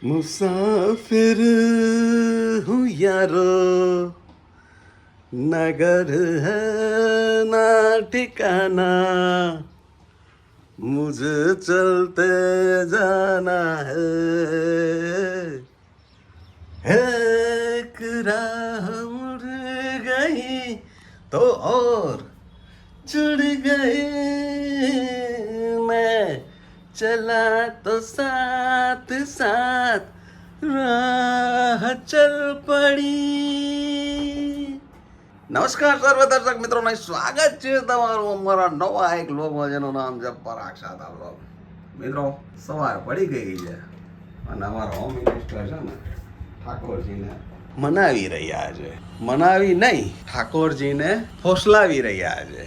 मुसाफिर हूँ यारो, न घर है ना ठिकाना, मुझे चलते जाना है एक राह मुड़ गई तो और जुड़ गए, मैं चला तो साथ साथ राह चल पड़ी. નમસ્કાર સર્વ દર્શક મિત્રોને સ્વાગત છે તમારું અમારા નવા એક વ્લોગમાં જેનું નામ છે પરાગ સાદા વ્લોગ. મિત્રો સવાર પડી ગઈ છે અને અમારા હોમ મિનિસ્ટર છે ને ઠાકોરજીને મનાવી રહ્યા છે. મનાવી નહીં, ઠાકોરજીને ફોસલાવી રહ્યા છે.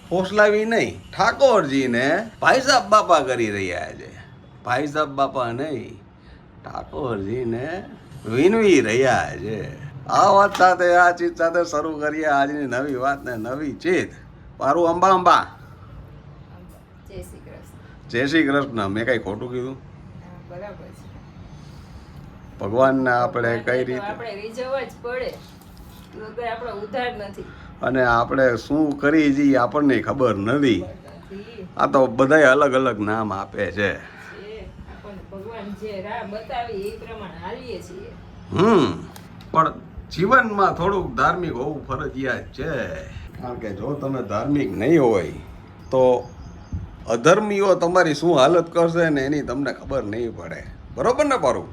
ફોસલાવી નહીં, ઠાકોરજીને ભાઈ સાહેબ બાપા કરી રહ્યા છે. ભાઈ સાહેબ બાપા નહીં, ઠાકોરજીને વિનવી રહ્યા છે. આ વાત સાથે આ ચીજ સાથે શરૂ કરીએ આજની નવી વાત ને નવી ચીજ. મારું અંબા અંબા જય શ્રી કૃષ્ણ. મેં કઈ ખોટું કીધું? ભગવાનને આપણે કઈ રીતે અને આપણે શું કરી છીએ આપણને ખબર નથી. આ તો બધાય અલગ અલગ નામ આપે છે. પણ જીવનમાં થોડુંક ધાર્મિક હોવું ફરજિયાત છે. કારણ કે જો તમે ધાર્મિક નહીં હોય તો અધર્મીઓ તમારી શું હાલત કરશે ને એની તમને ખબર નહીં પડે. બરોબર ને પારું?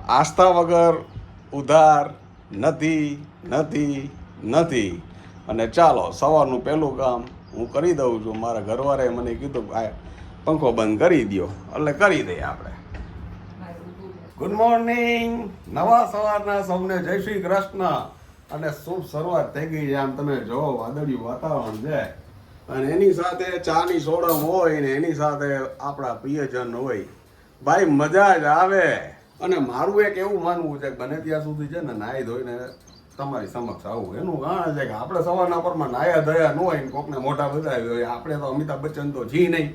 આસ્થા વગર ઉધાર નથી નથી નથી. અને ચાલો સવારનું પહેલું કામ હું કરી દઉં છું. મારા ઘરવાળાએ મને કીધું ભાઈ પંખો બંધ કરી દો, એટલે કરી દઈએ આપણે. Good morning. નવા સવારના સૌને જય શ્રી કૃષ્ણ અને શુભ શરૂઆત થઈ ગઈ છે. આમ તમે જો વાદળિયું વાતાવરણ છે અને એની સાથે ચાની સોડમ હોય ને એની સાથે આપણા પ્રિયજન હોય. ભાઈ મજા જ આવે. અને મારું એક એવું માનવું છે કે બને ત્યાં સુધી છે ને નાહી ધોઈને તમારી સમક્ષ આવું. એનું કારણ છે કે આપણે સવારના પરમાં નાયા ધોયા ન હોય ને કોકને મોઢા બધાવ્યો હોય. આપણે તો અમિતાભ બચ્ચન તો જી નહીં.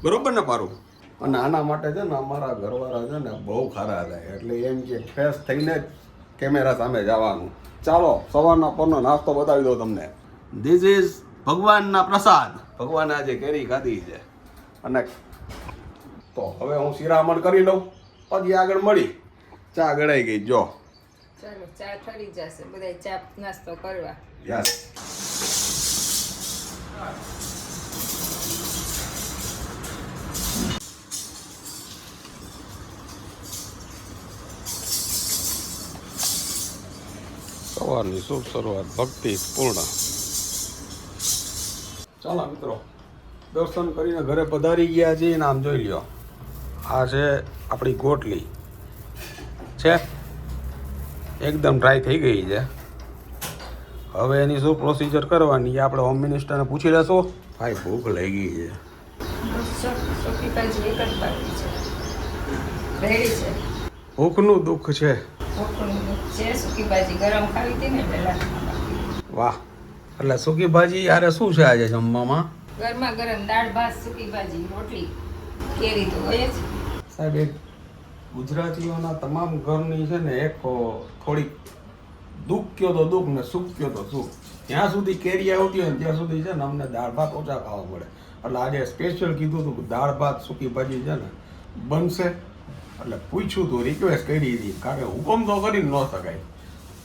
બરોબર ને પારું? અને આના માટે છે ને અમારા ઘરવાળા છે ને બહુ ખારા થાય. એટલે એમ કે ફ્રેશ થઈને જ કેમેરા સામે જવાનું. ચાલો સવારના પરનો નાસ્તો બતાવી દો તમને. ધીસ ઇઝ ભગવાનના પ્રસાદ. ભગવાને આજે કેરી ખાધી છે. અને તો હવે હું શિરામણ કરી લઉં પછી આગળ મળી. ચા ગળાઈ ગઈ જો. ચાલો ચા ઠરી જશે, બધા ચા નાસ્તો કરવા. યસ. સવારની શુભ શરૂઆત ભક્તિ પૂર્ણ. ચાલો મિત્રો દર્શન કરીને ઘરે પધારી ગયા છીએ. નામ જોઈ લ્યો. આ છે આપણી ગોટલી છે, એકદમ ડ્રાય થઈ ગઈ છે. હવે એની શું પ્રોસિજર કરવાની આપણે હોમ મિનિસ્ટરને પૂછી લેશું. ભાઈ ભૂખ લાગી છે. ભૂખનું દુઃખ છે. વાહ. એટલે સૂકી ભાજી યારે શું છે આજે જમવામાં? ગરમા ગરમ દાળ ભાત, સૂકી ભાજી, રોટલી, કેરી તો હોય જ. સાહેબ એક ગુજરાતીઓના તમામ ઘરની છે ને એક થોડીક દુઃખ કયો તો દુઃખ ને સુખ કયો તો સુખ. જ્યાં સુધી કેરી આવતી હોય ને ત્યાં સુધી છે ને અમને દાળ ભાત ઓછા ખાવા મળે. એટલે આજે સ્પેશિયલ કીધું હતું કે દાળ ભાત સૂકી ભાજી છે ને બનશે. એટલે પૂછ્યું હતું, રિક્વેસ્ટ કરી હતી. કારણ કે હુકમ તો કરી ન શકાય.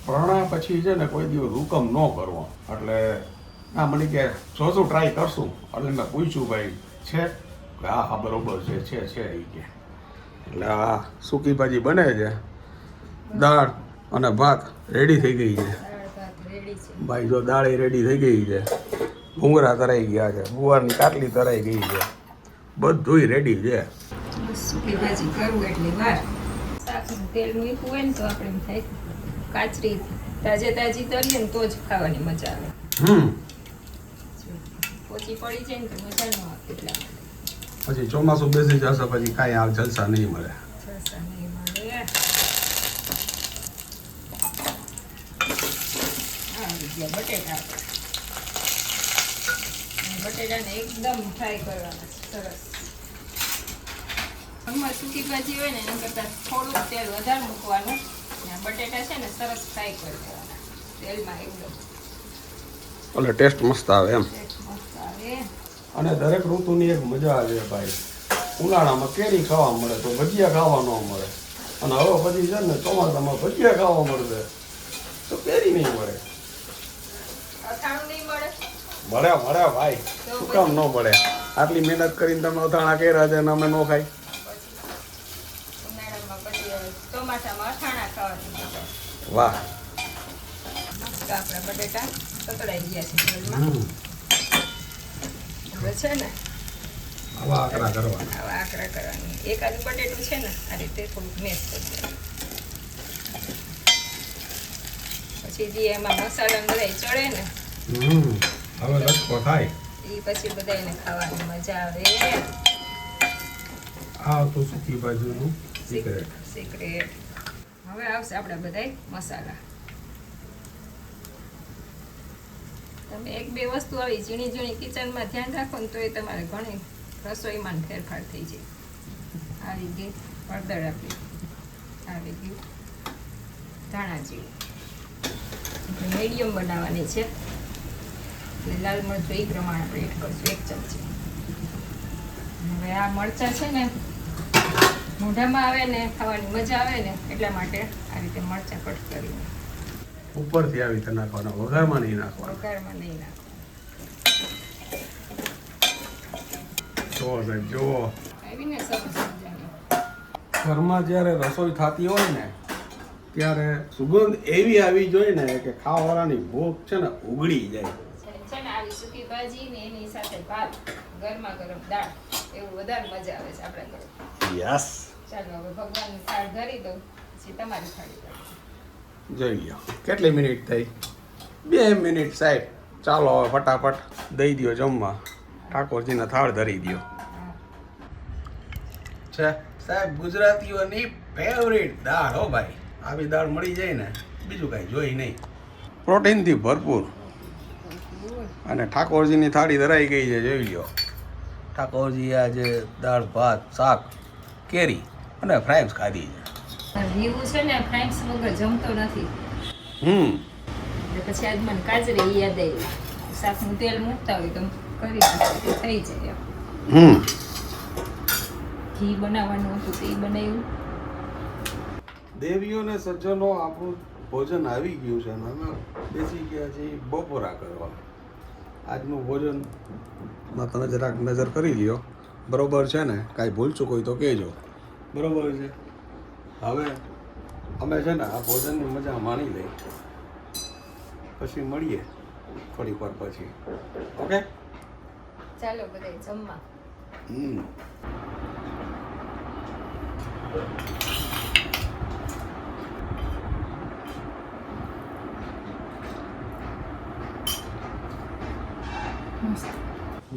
પ્રણા પછી છે ને કોઈ દિવસ હુકમ ન કરવો. એટલે ના મને કે જોશું ટ્રાય કરશું. એટલે મેં પૂછ્યું ભાઈ છે કે હા હા બરોબર છે એ કે. એટલે આ સૂકી ભાજી બને છે. દાળ અને ભાત રેડી થઈ ગઈ છે. ભાઈ જો દાળ રેડી થઈ ગઈ છે. ભૂંગળા તરાઈ ગયા છે. ગુવારની કાટલી તરાઈ ગઈ છે. બધુંય રેડી છે. સૂકી ભાજી કરવું એટલે વાર. શાકનું તેલ મૂક્યું હોય ને તો આપણે એમ થાય કાચરી તાજે તાજી તરીએ ને તો જ ખાવાની મજા આવે. ઓછી પડી જાય ને તો મજા ન આવે. એટલા પછી ચોમાસું બેસી જશે પછી કાંઈ આ જલસા નહીં મળે. જલસા નહીં મળે. આવી ગયા બટેટા. બટેટાને એકદમ ફ્રાય કરવાના છે સરસ. આમાં સૂકી ભાજી હોય ને એના કરતાં થોડુંક તેલ વધારે મૂકવાનું. અને આ બટેટા છે ને સરસ ફ્રાય કરી દેવાના તેલમાં એકદમ. એટલે ટેસ્ટ મસ્ત આવે એમ. ટેસ્ટ મસ્ત આવે. અને દરેક ઋતુની એક મજા આવે ભાઈ. ઉનાળામાં કેરી ખાવા મળે તો ભજીયા ખાવા ન મળે, અને હવે પછી છે ને ચોમાસામાં ભજીયા ખાવા મળશે તો કેરી નહીં મળે. અથાણું નહીં મળે. મળે મળે ભાઈ, શું કામ ન મળે? આટલી મહેનત કરીને તમે અથાણા કર્યા છે અને અમે ન ખાઈ. ઉનાળામાં પછી ચોમાસામાં અથાણા ખાવાની મજા. વાહ. મસ્ત આપણા બટેટા સતળાઈ ગયા છે તેલમાં. હવે છે ને આવા આકરા કરવાના. આવા આકરા કરવાની. એકાદું બટેટું છે ને આ રીતે થોડુંક મેશ કરી દેવાનું. પછી જે એમાં મસાલા બધા ચડે ને હવે લચકો થાય. એ પછી બધાને ખાવાની મજા આવે. આ તો સૂકી ભાજીનું સિક્રેટ. સિક્રેટ. હવે આવશે આપણે બધાય મસાલા. તમે એક બે વસ્તુ આવી ઝીણી ઝીણી કિચનમાં ધ્યાન રાખો ને તો એ તમારે ઘણી રસોઈમાં ફેરફાર થઈ જાય. આવી ગઈ હળદર આપી, આવી ગયું ધાણા જીરું. મીડિયમ બનાવવાની છે એટલે લાલ મરચું એ પ્રમાણે આપણે એડ કરશું 1 ચમચી. હવે આ મરચાં છે ને મોઢામાં આવે ને ખાવાની મજા આવે ને એટલા માટે આ રીતે મરચાં કટ કરીને ઉપરથી આવી રીતે નાખવાના, વઘારમાં નહીં નાખવાના. વઘારમાં નહીં નાખો. જુઓ સાહેબ જુઓ, આવીને સરસ મજાની. ઘરમાં જ્યારે રસોઈ થતી હોય ને ત્યારે સુગંધ એવી આવી જોઈએ ને કે ખાવાવાળાની ભૂખ છે ને ઉગડી જાય. છે ને આવી સૂકી ભાજી ને એની સાથે ભાત, ગરમા ગરમ દાળ, એવું વધારે મજા આવે છે આપણા ઘરે. યસ. ચાલો હવે ભગવાનની થાળ ધરી દઉં, પછી તમારી થાળી ધરી. જોઈ લો કેટલી મિનિટ થઈ? 2 મિનિટ સાહેબ. ચાલો હવે ફટાફટ દઈ દ્યો જમવા. ઠાકોરજીને થાળ ધરી દ્યો. છે સાહેબ ગુજરાતીઓની ફેવરિટ દાળ હો ભાઈ. આવી દાળ મળી જાય ને બીજું કાંઈ જોઈ નહીં. પ્રોટીનથી ભરપૂર. અને ઠાકોરજીની થાળી ધરાઈ ગઈ છે, જોઈ લ્યો. ઠાકોરજી આજે દાળ ભાત શાક કેરી અને ફ્રાઈસ ખાધી છે. રીવું છે ને ફ્રાઈસ વગર જમતો નથી. એટલે પછી આજ મને કાજરે યાદ આવી. શાકનું તેલ મૂકતા હોય તો કરી નાખો, થઈ જાય એમ. ઘી બનાવવાનું હતું તે બનાવ્યું. દેવીઓને સજ્જનો આપણું ભોજન આવી ગયું છે અને અમે બેસી ગયા છીએ બપોરા કરવા. આજનું ભોજનમાં તમે જરાક નજર કરી લ્યો, બરોબર છે ને? કાંઈ ભૂલચૂક હોય તો કહેજો, બરોબર છે? હવે અમે છે ને આ ભોજનની મજા માણી લઈ, પછી મળીએ થોડીક વાર પછી. ઓકે, ચાલો બધા જમવા.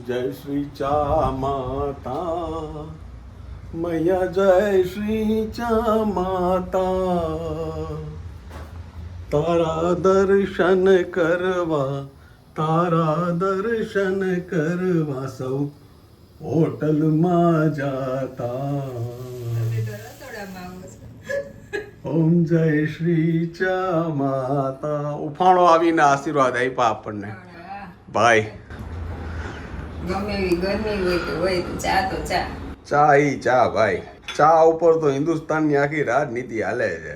જય શ્રી ચા માતા મૈયા, જય શ્રી ચા માતા. તારા દર્શન કરવા, તારા દર્શન કરવા સૌ હોટલમાં જાતા. ઓમ જય શ્રી ચા માતા. ઉફાણો આવીને આશીર્વાદ આપ્યા આપણને ભાઈ. ગમે એવી ગરમી હોય તો ચા તો ચા. ચા ઈ ચા ભાઈ. ચા ઉપર તો હિન્દુસ્તાનની આખી રાજનીતિ હાલે છે.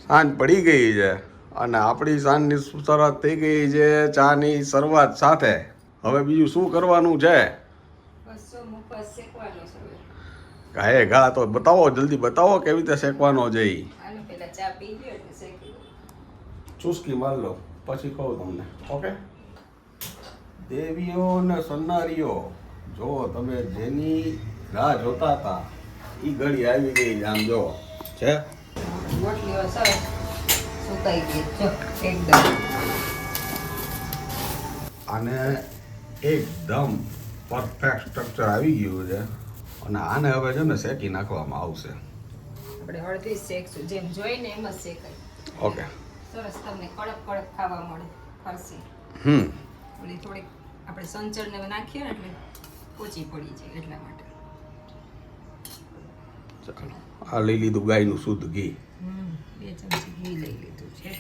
સાંજ પડી ગઈ છે અને આપણી સાંજની શરૂઆત થઈ ગઈ છે ચાની શરૂઆત સાથે. હવે બીજું શું કરવાનું છે? ગાયે ઘા તો બતાવો, જલ્દી બતાવો કેવી રીતે શેકવાનો છે. ચુસ્કી માર લો પછી કહું તમને. ઓકે. દેવીઓ ને સન્નારીઓ, જો તમે જેની રાહ જોતા હતા એ ઘડી આવી ગઈ. આમ જો છે રોટલીઓ સરસ સુકાઈ ગઈ જો એકદમ. આને એકદમ પરફેક્ટ સ્ટ્રક્ચર આવી ગયું છે અને આને હવે છે ને શેકી નાખવામાં આવશે. આપણે હળદી શેકશું, જેમ જોઈને એમ જ શેકાય. ઓકે. સરસ તમને કડક કડક ખાવા મળે. ફરસી ઓલી થોડીક આપણે સંચળને નાખીએ ને એટલે પોચી પડી જાય એટલા માટે. ચાલો આ લઈ લીધું ગાયનું શુદ્ધ ઘી. 2 ચમચી ઘી લઈ લીધું છે.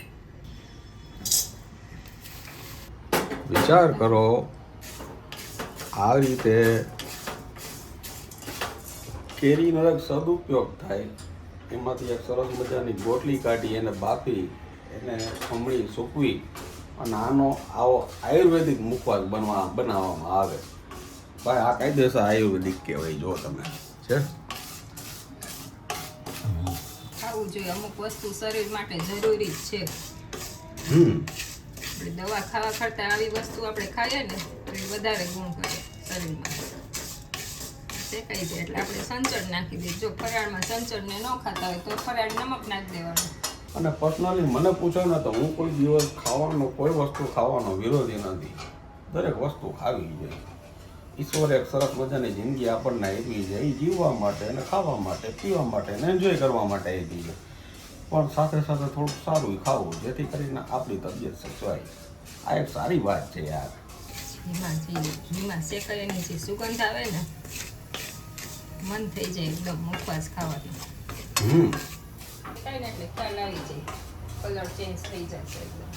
વિચાર કરો આ રીતે કેરીનો એક સદુપયોગ થાય, એમાંથી એક સરસ મજાની ગોટલી કાઢી એને બાફી એને ખમણી સૂકવી અને આવો આયુર્વેદિક મુખવાસ બનાવવામાં આવે. ભાઈ આ કાયદેસર આયુર્વેદિક કહેવાય. જો તમે છે ખાવું જોઈએ. અમુક વસ્તુ શરીર માટે જરૂરી જ છે. આપણે દવા ખાવા કરતાં આવી વસ્તુ આપણે ખાઈએ ને તો એ વધારે ગુણ કરે શરીરમાં. શેકાઈ જાય એટલે આપણે સંચળ નાખી દઈએ. જો ફરાળમાં સંચળને ન ખાતા હોય તો ફરાળ નમક નાખી દેવાનું. અને પર્સનલી મને પૂછો ને તો હું કોઈ દિવસ કોઈ વસ્તુ ખાવાનો વિરોધી નથી. દરેક વસ્તુ ખાવી જોઈએ. ઈશ્વરે એક સરસ મજાની જિંદગી આપણને આપી છે, એ જીવવા માટે અને ખાવા માટે પીવા માટે અને એન્જોય કરવા માટે આપી છે. પણ સાથે સાથે થોડુંક સારું ખાવું જેથી કરીને આપણી તબિયત સચવાય. આ એક સારી વાત છે યાર. ઘીમાં શેકાઈની જે સુગંધ આવે ને મન થઈ જાય એકદમ મુખવાસ ખાવાનું. એટલે ખ્યાલ આવી જાય, કલર ચેન્જ થઈ જશે એકદમ.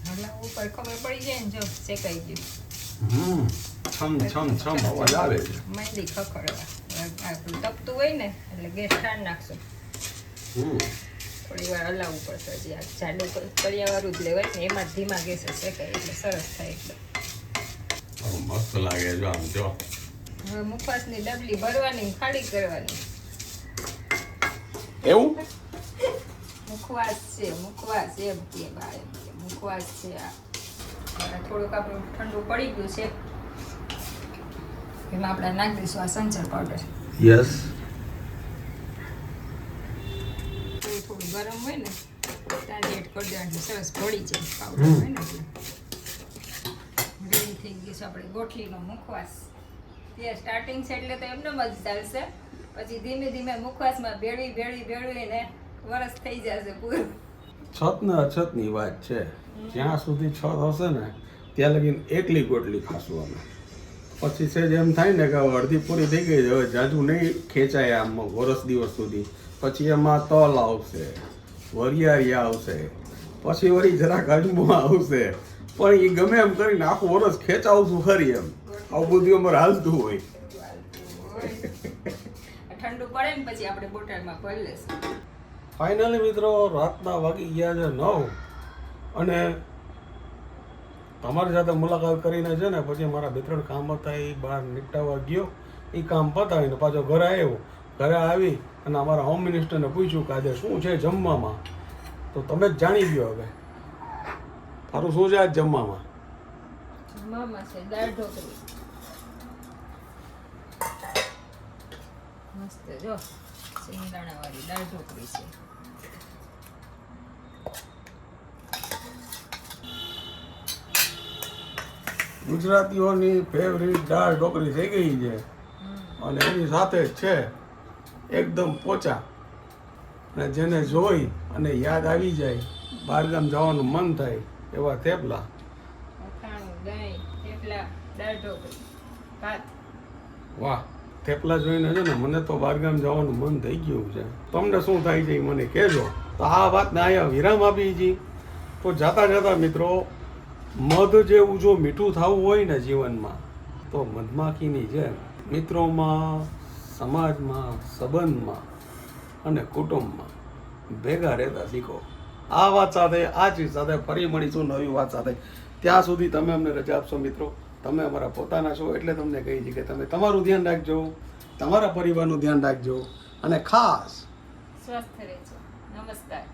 હલાવવું ઉપર ખબર પડી જાય ને જો શેકાઈ ગયું. છમ અવાજ આવે છે. માંડી ખખડવા. આપણું તપતું હોય ને એટલે ગેસ ઠાર નાખશો. થોડી વાર હલાવવું પડશે. હજી આ જાડું તળિયાવાળું જ લેવાય ને એમાં ધીમા ગેસે શેકાય એટલે સરસ થાય એકદમ. મસ્ત લાગે જો આમ જો. હવે મુખવાસની ડબલી ભરવાની ખાલી કરવાની. એવું મુખવાસ છે, મુખવાસ એમ કે બા એમ કે મુખવાસ છે આ. થોડુંક આપણું ઠંડુ પડી ગયું છે એમાં આપણે નાખી દઈશું આ સંચળ પાવડર. યસ. થોડું ગરમ હોય ને ત્યાં એડ કરી દેવાનું સરસ ભળી જાય પાવડર હોય ને એટલે. રેડી થઈ ગયું છે આપણે ગોઠલીનો મુખવાસ. તે સ્ટાર્ટિંગ છે એટલે તો એમને જ ચાલશે. પછી ધીમે ધીમે મુખવાસમાં ભેળવીને વરસ થઈ જશે પૂરું. છત ને અછતની વાત છે. જ્યાં સુધી છત હશે ને ત્યાં લગીને એકલી ગોટલી ખાશું અમે. પછી સેજ એમ થાય ને કે હવે અડધી પૂરી થઈ ગઈ છે, હવે જાજુ નહીં ખેંચાય આમ વરસ દિવસ સુધી. પછી એમાં તલ આવશે, વરિયાળી આવશે, પછી વળી જરાક અજમો આવશે. પણ એ ગમે એમ કરીને આખું વરસ ખેંચાવશું ખરી એમ. આવું બધું અમારે હાલતું હોય. ઠંડુ પડે ને પછી આપણે બોટલમાં ભરી લેશું. ફાઇનલી મિત્રો રાતના વાગી ગયા છે 9 અને તમારી સાથે મુલાકાત કરીને છે ને પછી મારા 2-3 કામ હતા એ બહાર નિપટાવવા ગયો. એ કામ પતાવીને પાછો ઘરે આવ્યો. ઘરે આવી અને અમારા હોમ મિનિસ્ટરને પૂછ્યું કે આજે શું છે જમવામાં. તો તમે જ જાણી ગયો હવે તારું શું છે આજ જમવામાં. જમવામાં છે દાળ ઢોકળી મસ્ત જો સિંગદાણાવાળી દાળ ઢોકળી છે. ગુજરાતીઓની ફેવરિટ દાળ ઢોકળી થઈ ગઈ છે અને એની સાથે જ છે એકદમ પોચા. અને જેને જોઈ અને યાદ આવી જાય, બહારગામ જવાનું મન થાય એવા થેપલા. અથાણું, દહીં, થેપલા, દાળ ઢોકળી, ભાત. વાહ, થેપલા જોઈને છે ને મને તો બહારગામ જવાનું મન થઈ ગયું છે. તમને શું થાય છે એ મને કહેજો. તો આ વાતને અહીંયા વિરામ આપી છીએ. તો જાતા જાતા મિત્રો, મધ જેવું જો મીઠું થવું હોય ને જીવનમાં તો મધમાખીની જેમ મિત્રોમાં, સમાજમાં, સંબંધમાં અને કુટુંબમાં ભેગા રહેતા શીખો. આ વાત સાથે, આ ચીજ સાથે ફરી મળીશું નવી વાત સાથે. ત્યાં સુધી તમે અમને રજા આપશો મિત્રો. તમે અમારા પોતાના છો એટલે તમને કહી છે કે તમે તમારું ધ્યાન રાખજો, તમારા પરિવારનું ધ્યાન રાખજો અને ખાસ સ્વસ્થ રહેજો. નમસ્કાર.